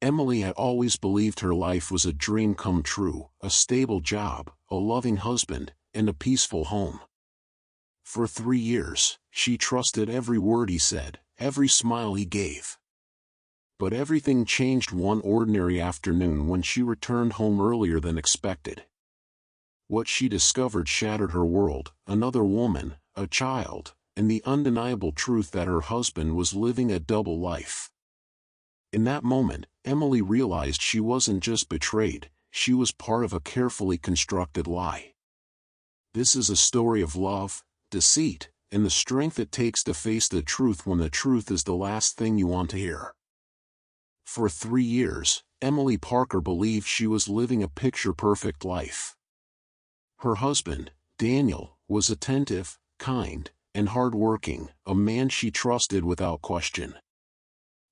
Emily had always believed her life was a dream come true, a stable job, a loving husband, and a peaceful home. For 3 years, she trusted every word he said, every smile he gave. But everything changed one ordinary afternoon when she returned home earlier than expected. What she discovered shattered her world: another woman, a child, and the undeniable truth that her husband was living a double life. In that moment, Emily realized she wasn't just betrayed, she was part of a carefully constructed lie. This is a story of love, deceit, and the strength it takes to face the truth when the truth is the last thing you want to hear. For 3 years, Emily Parker believed she was living a picture-perfect life. Her husband, Daniel, was attentive, kind, and hard-working, a man she trusted without question.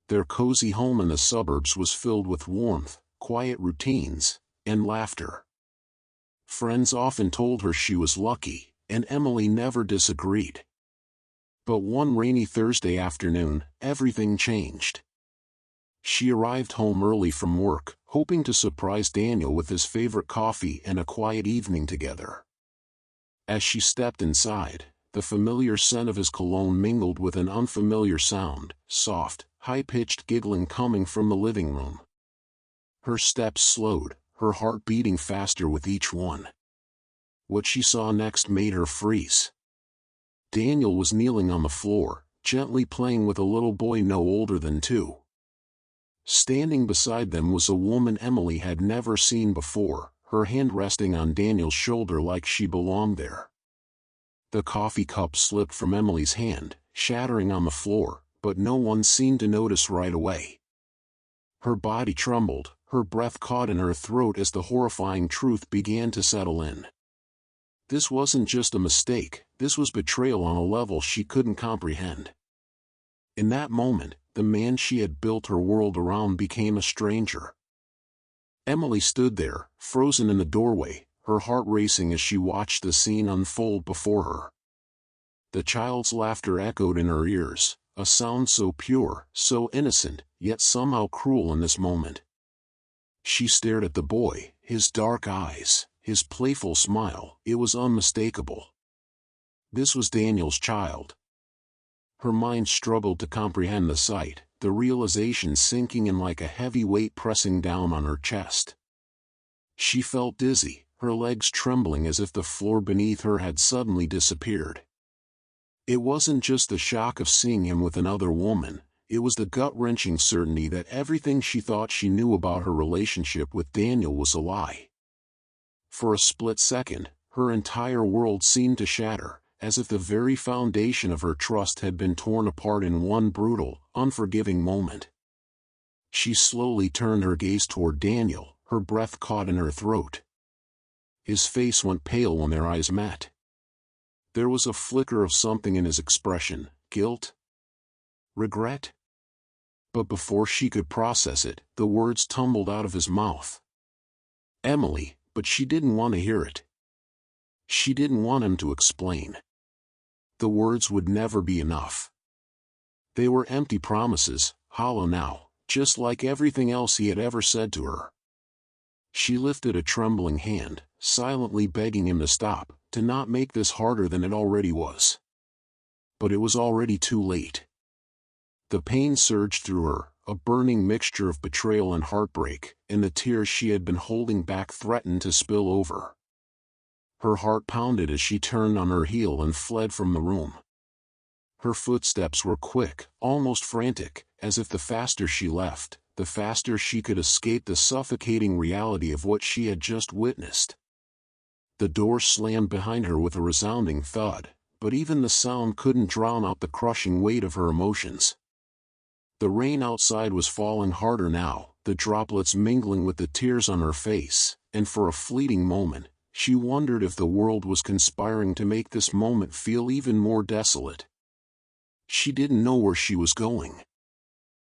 Their cozy home in the suburbs was filled with warmth, quiet routines, and laughter. Friends often told her she was lucky, and Emily never disagreed. But one rainy Thursday afternoon, everything changed. She arrived home early from work, hoping to surprise Daniel with his favorite coffee and a quiet evening together. As she stepped inside, the familiar scent of his cologne mingled with an unfamiliar sound, soft, high-pitched giggling coming from the living room. Her steps slowed, her heart beating faster with each one. What she saw next made her freeze. Daniel was kneeling on the floor, gently playing with a little boy no older than 2. Standing beside them was a woman Emily had never seen before, her hand resting on Daniel's shoulder like she belonged there. The coffee cup slipped from Emily's hand, shattering on the floor, but no one seemed to notice right away. Her body trembled, her breath caught in her throat as the horrifying truth began to settle in. This wasn't just a mistake, this was betrayal on a level she couldn't comprehend. In that moment, the man she had built her world around became a stranger. Emily stood there, frozen in the doorway, her heart racing as she watched the scene unfold before her. The child's laughter echoed in her ears, a sound so pure, so innocent, yet somehow cruel in this moment. She stared at the boy, his dark eyes, his playful smile, it was unmistakable. This was Daniel's child. Her mind struggled to comprehend the sight, the realization sinking in like a heavy weight pressing down on her chest. She felt dizzy, her legs trembling as if the floor beneath her had suddenly disappeared. It wasn't just the shock of seeing him with another woman, it was the gut-wrenching certainty that everything she thought she knew about her relationship with Daniel was a lie. For a split second, her entire world seemed to shatter, as if the very foundation of her trust had been torn apart in one brutal, unforgiving moment. She slowly turned her gaze toward Daniel, her breath caught in her throat. His face went pale when their eyes met. There was a flicker of something in his expression, guilt? Regret? But before she could process it, the words tumbled out of his mouth. Emily, but she didn't want to hear it. She didn't want him to explain. The words would never be enough. They were empty promises, hollow now, just like everything else he had ever said to her. She lifted a trembling hand, silently begging him to stop, to not make this harder than it already was. But it was already too late. The pain surged through her, a burning mixture of betrayal and heartbreak, and the tears she had been holding back threatened to spill over. Her heart pounded as she turned on her heel and fled from the room. Her footsteps were quick, almost frantic, as if the faster she left, the faster she could escape the suffocating reality of what she had just witnessed. The door slammed behind her with a resounding thud, but even the sound couldn't drown out the crushing weight of her emotions. The rain outside was falling harder now, the droplets mingling with the tears on her face, and for a fleeting moment, she wondered if the world was conspiring to make this moment feel even more desolate. She didn't know where she was going.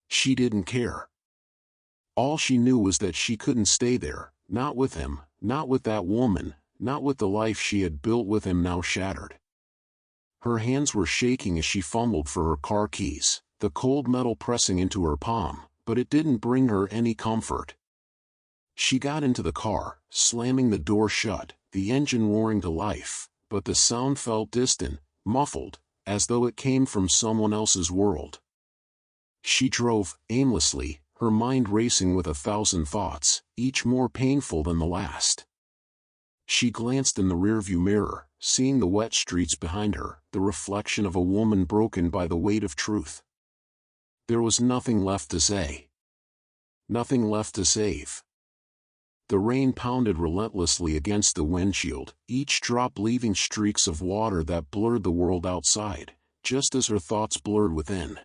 She didn't care. All she knew was that she couldn't stay there, not with him, not with that woman, not with the life she had built with him now shattered. Her hands were shaking as she fumbled for her car keys, the cold metal pressing into her palm, but it didn't bring her any comfort. She got into the car, slamming the door shut, the engine roaring to life, but the sound felt distant, muffled, as though it came from someone else's world. She drove, aimlessly, her mind racing with 1,000 thoughts, each more painful than the last. She glanced in the rearview mirror, seeing the wet streets behind her, the reflection of a woman broken by the weight of truth. There was nothing left to say. Nothing left to save. The rain pounded relentlessly against the windshield, each drop leaving streaks of water that blurred the world outside, just as her thoughts blurred within.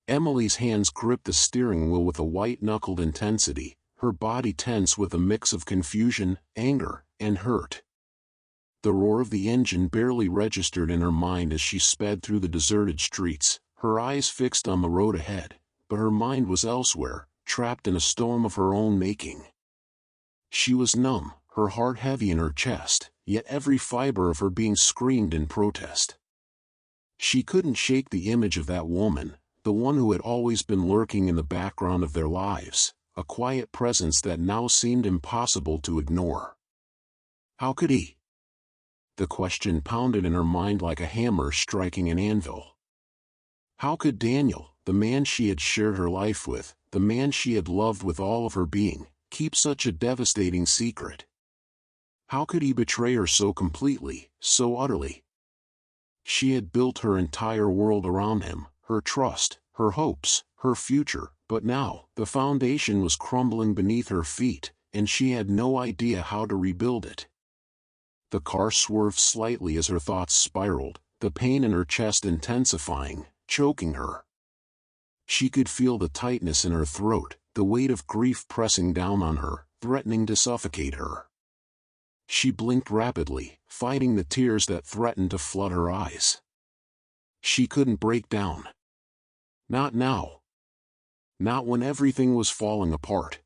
Emily's hands gripped the steering wheel with a white-knuckled intensity, her body tense with a mix of confusion, anger, and hurt. The roar of the engine barely registered in her mind as she sped through the deserted streets, her eyes fixed on the road ahead, but her mind was elsewhere, trapped in a storm of her own making. She was numb, her heart heavy in her chest, yet every fiber of her being screamed in protest. She couldn't shake the image of that woman, the one who had always been lurking in the background of their lives, a quiet presence that now seemed impossible to ignore. How could he? The question pounded in her mind like a hammer striking an anvil. How could Daniel, the man she had shared her life with, the man she had loved with all of her being, keep such a devastating secret? How could he betray her so completely, so utterly? She had built her entire world around him, her trust, her hopes, her future, but now, the foundation was crumbling beneath her feet, and she had no idea how to rebuild it. The car swerved slightly as her thoughts spiraled, the pain in her chest intensifying, choking her. She could feel the tightness in her throat, the weight of grief pressing down on her, threatening to suffocate her. She blinked rapidly, fighting the tears that threatened to flood her eyes. She couldn't break down. Not now. Not when everything was falling apart.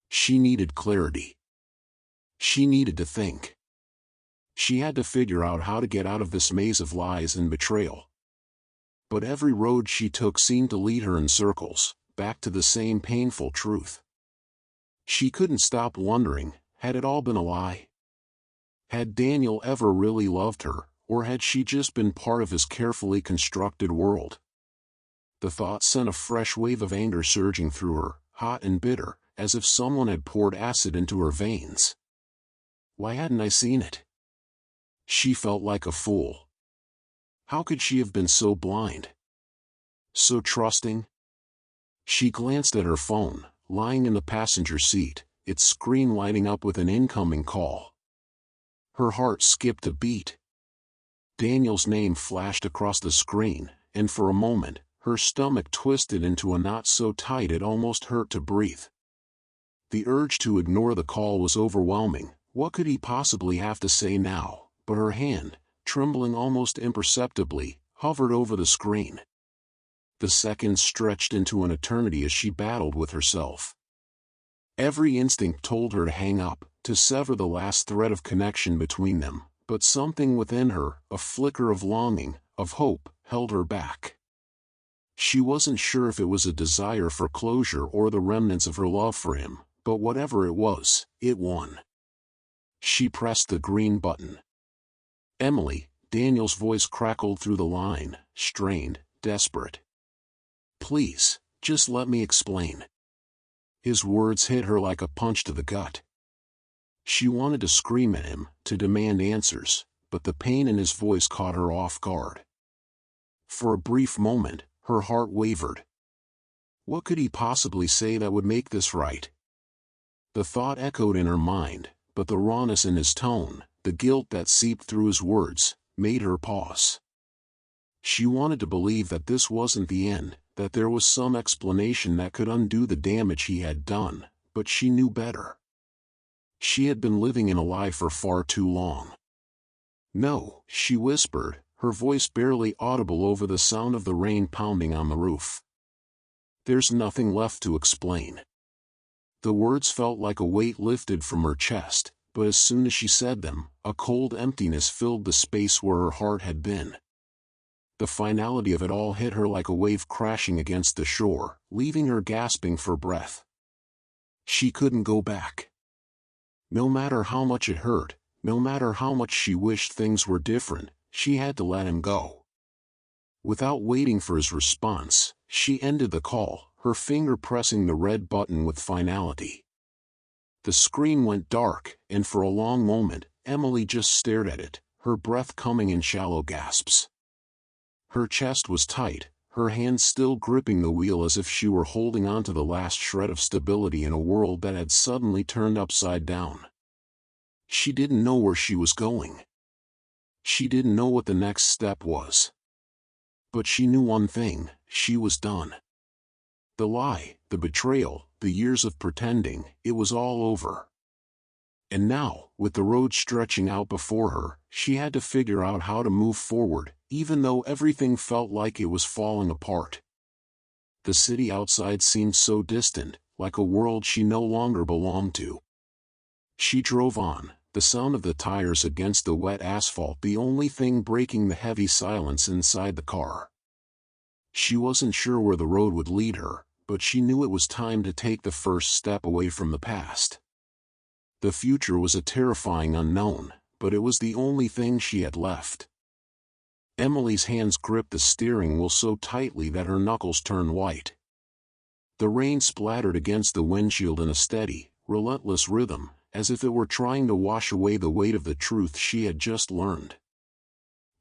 She needed clarity. She needed to think. She had to figure out how to get out of this maze of lies and betrayal. But every road she took seemed to lead her in circles, back to the same painful truth. She couldn't stop wondering, had it all been a lie? Had Daniel ever really loved her, or had she just been part of his carefully constructed world? The thought sent a fresh wave of anger surging through her, hot and bitter, as if someone had poured acid into her veins. Why hadn't I seen it? She felt like a fool. How could she have been so blind? So trusting? She glanced at her phone, lying in the passenger seat, its screen lighting up with an incoming call. Her heart skipped a beat. Daniel's name flashed across the screen, and for a moment, her stomach twisted into a knot so tight it almost hurt to breathe. The urge to ignore the call was overwhelming. What could he possibly have to say now? But her hand, trembling almost imperceptibly, hovered over the screen. The seconds stretched into an eternity as she battled with herself. Every instinct told her to hang up, to sever the last thread of connection between them, but something within her, a flicker of longing, of hope, held her back. She wasn't sure if it was a desire for closure or the remnants of her love for him, but whatever it was, it won. She pressed the green button. Emily, Daniel's voice crackled through the line, strained, desperate. Please, just let me explain. His words hit her like a punch to the gut. She wanted to scream at him, to demand answers, but the pain in his voice caught her off guard. For a brief moment, her heart wavered. What could he possibly say that would make this right? The thought echoed in her mind, but the rawness in his tone, the guilt that seeped through his words, made her pause. She wanted to believe that this wasn't the end, that there was some explanation that could undo the damage he had done, but she knew better. She had been living in a lie for far too long. No, she whispered, her voice barely audible over the sound of the rain pounding on the roof. There's nothing left to explain. The words felt like a weight lifted from her chest, but as soon as she said them, a cold emptiness filled the space where her heart had been. The finality of it all hit her like a wave crashing against the shore, leaving her gasping for breath. She couldn't go back. No matter how much it hurt, no matter how much she wished things were different, she had to let him go. Without waiting for his response, she ended the call, her finger pressing the red button with finality. The screen went dark, and for a long moment, Emily just stared at it, her breath coming in shallow gasps. Her chest was tight, her hands still gripping the wheel as if she were holding on to the last shred of stability in a world that had suddenly turned upside down. She didn't know where she was going. She didn't know what the next step was. But she knew one thing: she was done. The lie, the betrayal, the years of pretending, it was all over. And now, with the road stretching out before her, she had to figure out how to move forward, even though everything felt like it was falling apart. The city outside seemed so distant, like a world she no longer belonged to. She drove on, the sound of the tires against the wet asphalt the only thing breaking the heavy silence inside the car. She wasn't sure where the road would lead her, but she knew it was time to take the first step away from the past. The future was a terrifying unknown, but it was the only thing she had left. Emily's hands gripped the steering wheel so tightly that her knuckles turned white. The rain splattered against the windshield in a steady, relentless rhythm, as if it were trying to wash away the weight of the truth she had just learned.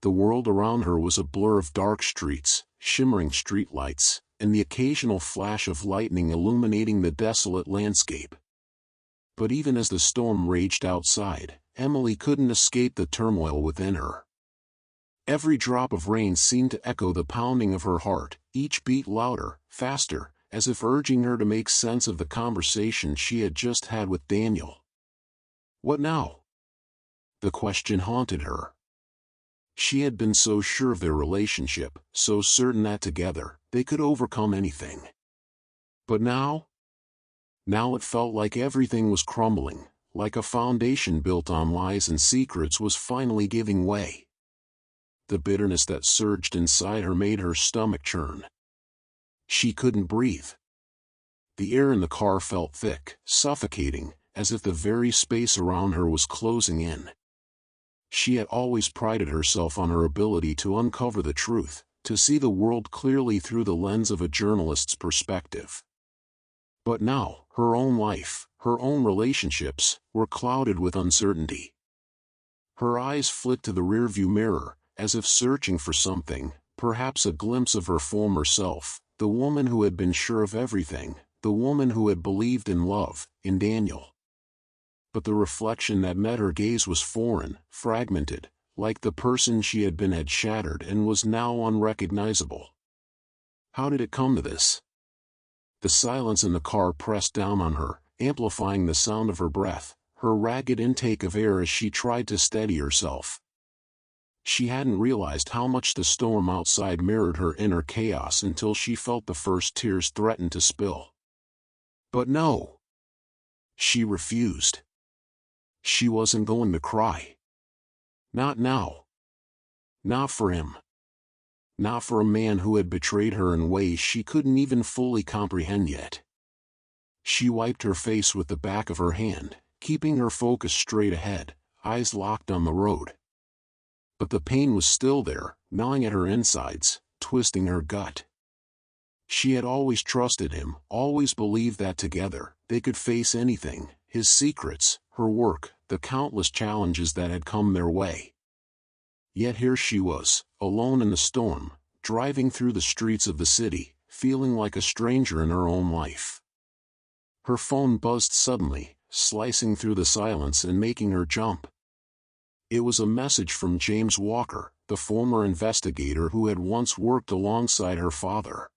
The world around her was a blur of dark streets, shimmering streetlights, and the occasional flash of lightning illuminating the desolate landscape. But even as the storm raged outside, Emily couldn't escape the turmoil within her. Every drop of rain seemed to echo the pounding of her heart, each beat louder, faster, as if urging her to make sense of the conversation she had just had with Daniel. What now? The question haunted her. She had been so sure of their relationship, so certain that together, they could overcome anything. But now? Now it felt like everything was crumbling, like a foundation built on lies and secrets was finally giving way. The bitterness that surged inside her made her stomach churn. She couldn't breathe. The air in the car felt thick, suffocating, as if the very space around her was closing in. She had always prided herself on her ability to uncover the truth, to see the world clearly through the lens of a journalist's perspective. But now, her own life, her own relationships, were clouded with uncertainty. Her eyes flicked to the rearview mirror, as if searching for something, perhaps a glimpse of her former self, the woman who had been sure of everything, the woman who had believed in love, in Daniel. But the reflection that met her gaze was foreign, fragmented, like the person she had been had shattered and was now unrecognizable. How did it come to this? The silence in the car pressed down on her, amplifying the sound of her breath, her ragged intake of air as she tried to steady herself. She hadn't realized how much the storm outside mirrored her inner chaos until she felt the first tears threaten to spill. But no. She refused. She wasn't going to cry. Not now. Not for him. Not for a man who had betrayed her in ways she couldn't even fully comprehend yet. She wiped her face with the back of her hand, keeping her focus straight ahead, eyes locked on the road. But the pain was still there, gnawing at her insides, twisting her gut. She had always trusted him, always believed that together, they could face anything, his secrets, her work, the countless challenges that had come their way. Yet here she was, alone in the storm, driving through the streets of the city, feeling like a stranger in her own life. Her phone buzzed suddenly, slicing through the silence and making her jump. It was a message from James Walker, the former investigator who had once worked alongside her father.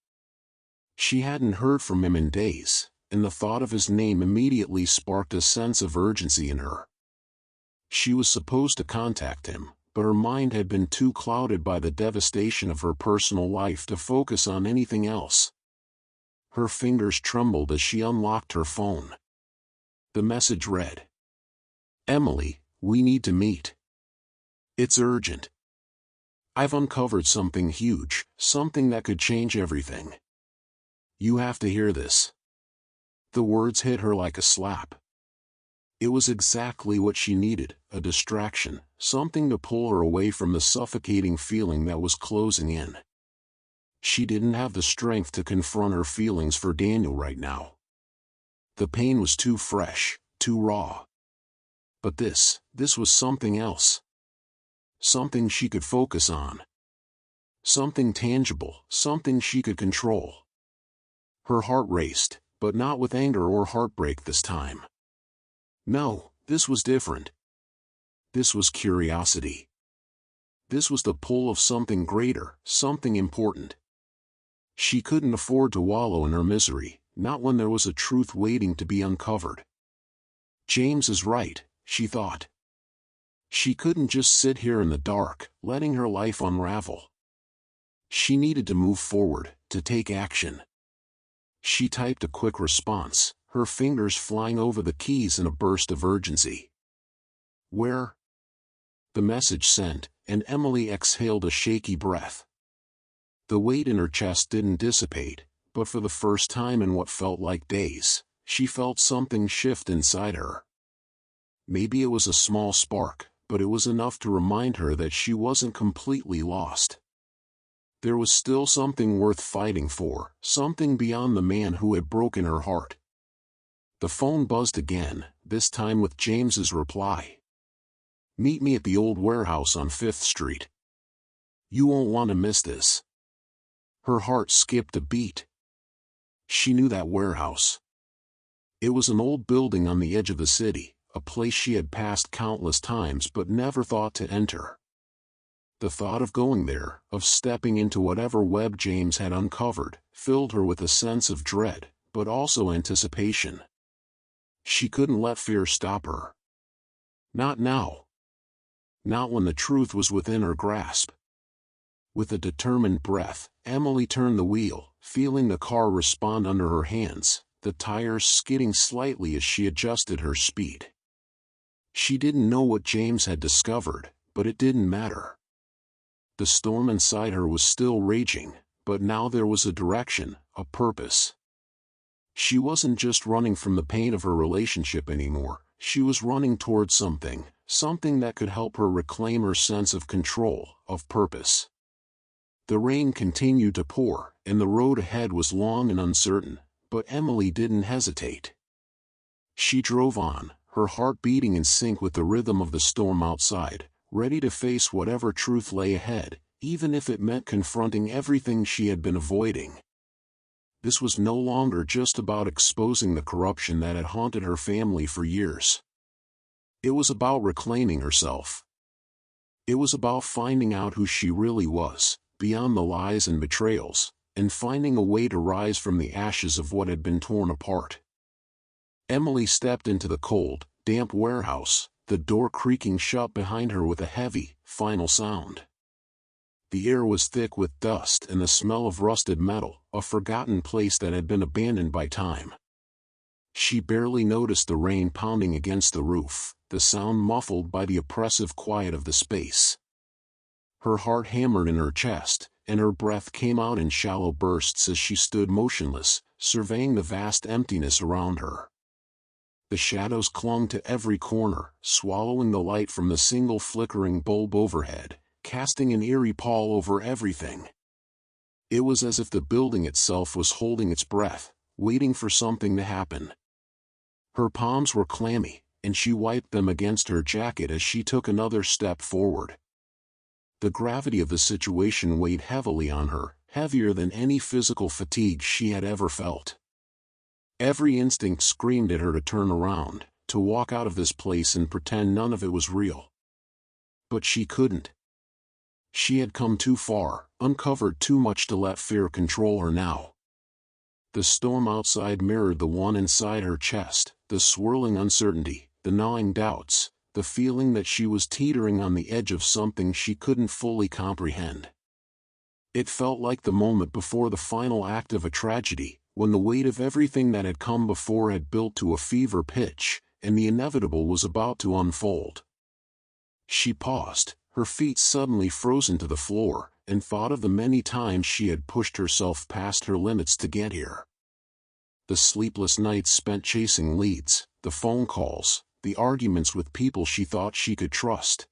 She hadn't heard from him in days, and the thought of his name immediately sparked a sense of urgency in her. She was supposed to contact him, but her mind had been too clouded by the devastation of her personal life to focus on anything else. Her fingers trembled as she unlocked her phone. The message read, "Emily, we need to meet. It's urgent. I've uncovered something huge, something that could change everything. You have to hear this." The words hit her like a slap. It was exactly what she needed, a distraction, something to pull her away from the suffocating feeling that was closing in. She didn't have the strength to confront her feelings for Daniel right now. The pain was too fresh, too raw. But this was something else. Something she could focus on. Something tangible, something she could control. Her heart raced, but not with anger or heartbreak this time. No, this was different. This was curiosity. This was the pull of something greater, something important. She couldn't afford to wallow in her misery, not when there was a truth waiting to be uncovered. James is right, she thought. She couldn't just sit here in the dark, letting her life unravel. She needed to move forward, to take action. She typed a quick response, her fingers flying over the keys in a burst of urgency. "Where?" The message sent, and Emily exhaled a shaky breath. The weight in her chest didn't dissipate, but for the first time in what felt like days, she felt something shift inside her. Maybe it was a small spark, but it was enough to remind her that she wasn't completely lost. There was still something worth fighting for, something beyond the man who had broken her heart. The phone buzzed again, this time with James's reply. "Meet me at the old warehouse on 5th Street. You won't want to miss this." Her heart skipped a beat. She knew that warehouse. It was an old building on the edge of the city, a place she had passed countless times but never thought to enter. The thought of going there, of stepping into whatever web James had uncovered, filled her with a sense of dread, but also anticipation. She couldn't let fear stop her. Not now. Not when the truth was within her grasp. With a determined breath, Emily turned the wheel, feeling the car respond under her hands, the tires skidding slightly as she adjusted her speed. She didn't know what James had discovered, but it didn't matter. The storm inside her was still raging, but now there was a direction, a purpose. She wasn't just running from the pain of her relationship anymore, she was running towards something that could help her reclaim her sense of control, of purpose. The rain continued to pour, and the road ahead was long and uncertain, but Emily didn't hesitate. She drove on, her heart beating in sync with the rhythm of the storm outside, ready to face whatever truth lay ahead, even if it meant confronting everything she had been avoiding. This was no longer just about exposing the corruption that had haunted her family for years. It was about reclaiming herself. It was about finding out who she really was, beyond the lies and betrayals, and finding a way to rise from the ashes of what had been torn apart. Emily stepped into the cold, damp warehouse, the door creaking shut behind her with a heavy, final sound. The air was thick with dust and the smell of rusted metal, a forgotten place that had been abandoned by time. She barely noticed the rain pounding against the roof, the sound muffled by the oppressive quiet of the space. Her heart hammered in her chest, and her breath came out in shallow bursts as she stood motionless, surveying the vast emptiness around her. The shadows clung to every corner, swallowing the light from the single flickering bulb overhead, casting an eerie pall over everything. It was as if the building itself was holding its breath, waiting for something to happen. Her palms were clammy, and she wiped them against her jacket as she took another step forward. The gravity of the situation weighed heavily on her, heavier than any physical fatigue she had ever felt. Every instinct screamed at her to turn around, to walk out of this place and pretend none of it was real. But she couldn't. She had come too far, uncovered too much to let fear control her now. The storm outside mirrored the one inside her chest, the swirling uncertainty, the gnawing doubts, the feeling that she was teetering on the edge of something she couldn't fully comprehend. It felt like the moment before the final act of a tragedy, when the weight of everything that had come before had built to a fever pitch, and the inevitable was about to unfold. She paused, her feet suddenly frozen to the floor, and thought of the many times she had pushed herself past her limits to get here. The sleepless nights spent chasing leads, the phone calls, the arguments with people she thought she could trust.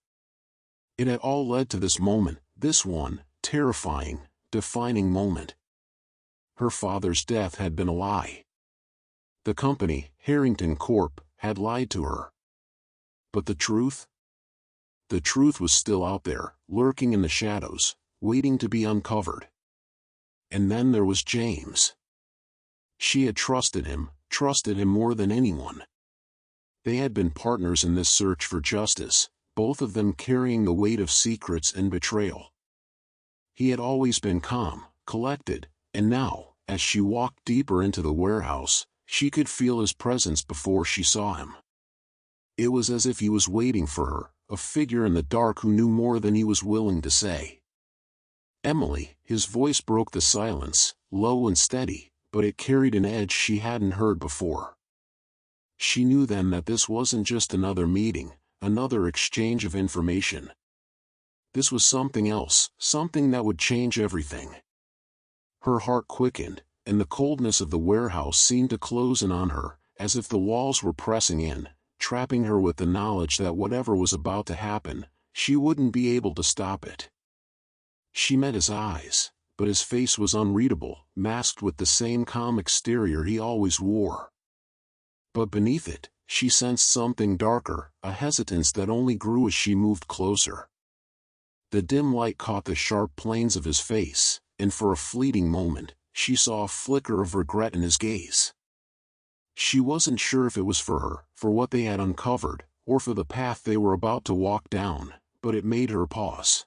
It had all led to this moment, this one, terrifying, defining moment. Her father's death had been a lie. The company, Harrington Corp., had lied to her. But the truth? The truth was still out there, lurking in the shadows, waiting to be uncovered. And then there was James. She had trusted him more than anyone. They had been partners in this search for justice, both of them carrying the weight of secrets and betrayal. He had always been calm, collected, and now, as she walked deeper into the warehouse, she could feel his presence before she saw him. It was as if he was waiting for her, a figure in the dark who knew more than he was willing to say. "Emily," his voice broke the silence, low and steady, but it carried an edge she hadn't heard before. She knew then that this wasn't just another meeting, another exchange of information. This was something else, something that would change everything. Her heart quickened, and the coldness of the warehouse seemed to close in on her, as if the walls were pressing in, trapping her with the knowledge that whatever was about to happen, she wouldn't be able to stop it. She met his eyes, but his face was unreadable, masked with the same calm exterior he always wore. But beneath it, she sensed something darker, a hesitance that only grew as she moved closer. The dim light caught the sharp planes of his face, and for a fleeting moment, she saw a flicker of regret in his gaze. She wasn't sure if it was for her, for what they had uncovered, or for the path they were about to walk down, but it made her pause.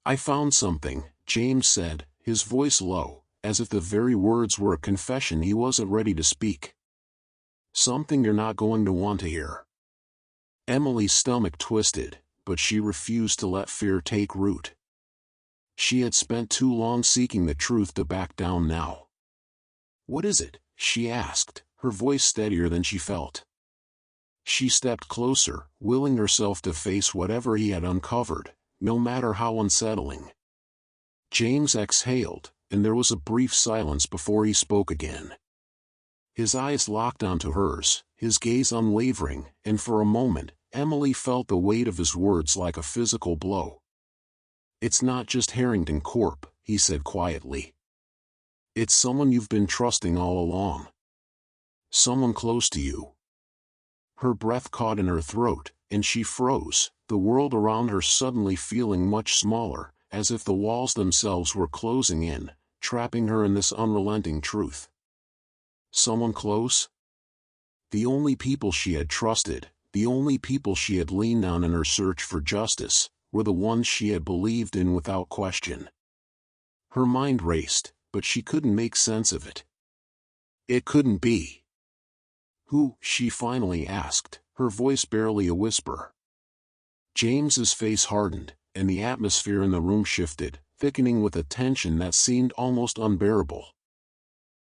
"I found something," James said, his voice low, as if the very words were a confession he wasn't ready to speak. "Something you're not going to want to hear." Emily's stomach twisted, but she refused to let fear take root. She had spent too long seeking the truth to back down now. "What is it?" she asked, her voice steadier than she felt. She stepped closer, willing herself to face whatever he had uncovered, no matter how unsettling. James exhaled, and there was a brief silence before he spoke again. His eyes locked onto hers, his gaze unwavering, and for a moment, Emily felt the weight of his words like a physical blow. "It's not just Harrington Corp.," he said quietly. "It's someone you've been trusting all along. Someone close to you." Her breath caught in her throat, and she froze, the world around her suddenly feeling much smaller, as if the walls themselves were closing in, trapping her in this unrelenting truth. Someone close? The only people she had trusted, the only people she had leaned on in her search for justice, were the ones she had believed in without question. Her mind raced, but she couldn't make sense of it. It couldn't be. "Who?" she finally asked, her voice barely a whisper. James's face hardened, and the atmosphere in the room shifted, thickening with a tension that seemed almost unbearable.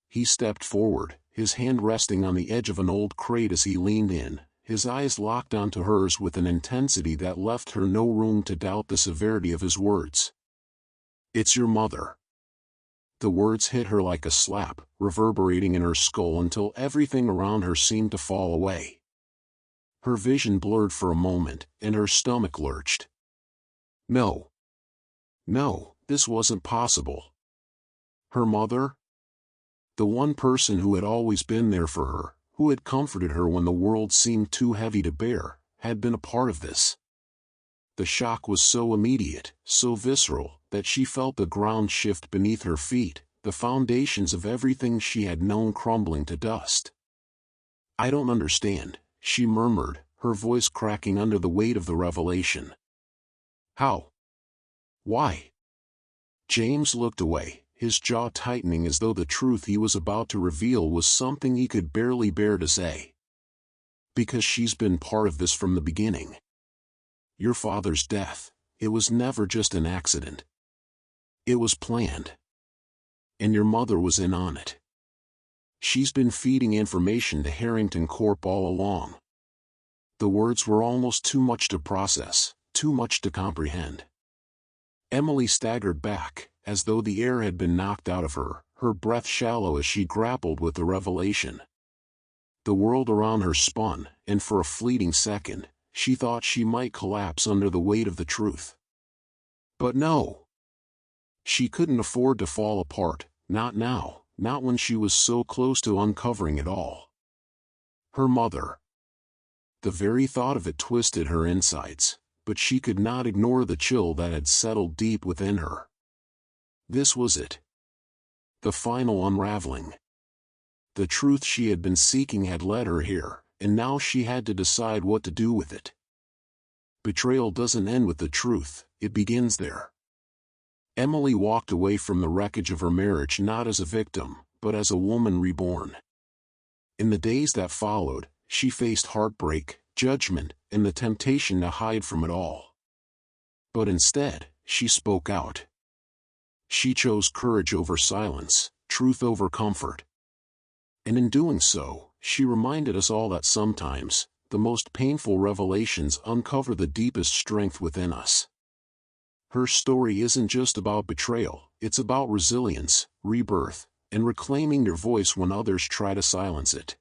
He stepped forward, his hand resting on the edge of an old crate as he leaned in, his eyes locked onto hers with an intensity that left her no room to doubt the severity of his words. "It's your mother." The words hit her like a slap, reverberating in her skull until everything around her seemed to fall away. Her vision blurred for a moment, and her stomach lurched. No. No, this wasn't possible. Her mother? The one person who had always been there for her, who had comforted her when the world seemed too heavy to bear, had been a part of this. The shock was so immediate, so visceral, that she felt the ground shift beneath her feet, the foundations of everything she had known crumbling to dust. "I don't understand," she murmured, her voice cracking under the weight of the revelation. "How? Why?" James looked away, his jaw tightening as though the truth he was about to reveal was something he could barely bear to say. "Because she's been part of this from the beginning. Your father's death, it was never just an accident. It was planned. And your mother was in on it. She's been feeding information to Harrington Corp all along." The words were almost too much to process, too much to comprehend. Emily staggered back, as though the air had been knocked out of her, her breath shallow as she grappled with the revelation. The world around her spun, and for a fleeting second, she thought she might collapse under the weight of the truth. But no. She couldn't afford to fall apart, not now, not when she was so close to uncovering it all. Her mother. The very thought of it twisted her insides, but she could not ignore the chill that had settled deep within her. This was it. The final unraveling. The truth she had been seeking had led her here, and now she had to decide what to do with it. Betrayal doesn't end with the truth, it begins there. Emily walked away from the wreckage of her marriage not as a victim, but as a woman reborn. In the days that followed, she faced heartbreak, judgment, and the temptation to hide from it all. But instead, she spoke out. She chose courage over silence, truth over comfort. And in doing so, she reminded us all that sometimes, the most painful revelations uncover the deepest strength within us. Her story isn't just about betrayal, it's about resilience, rebirth, and reclaiming your voice when others try to silence it.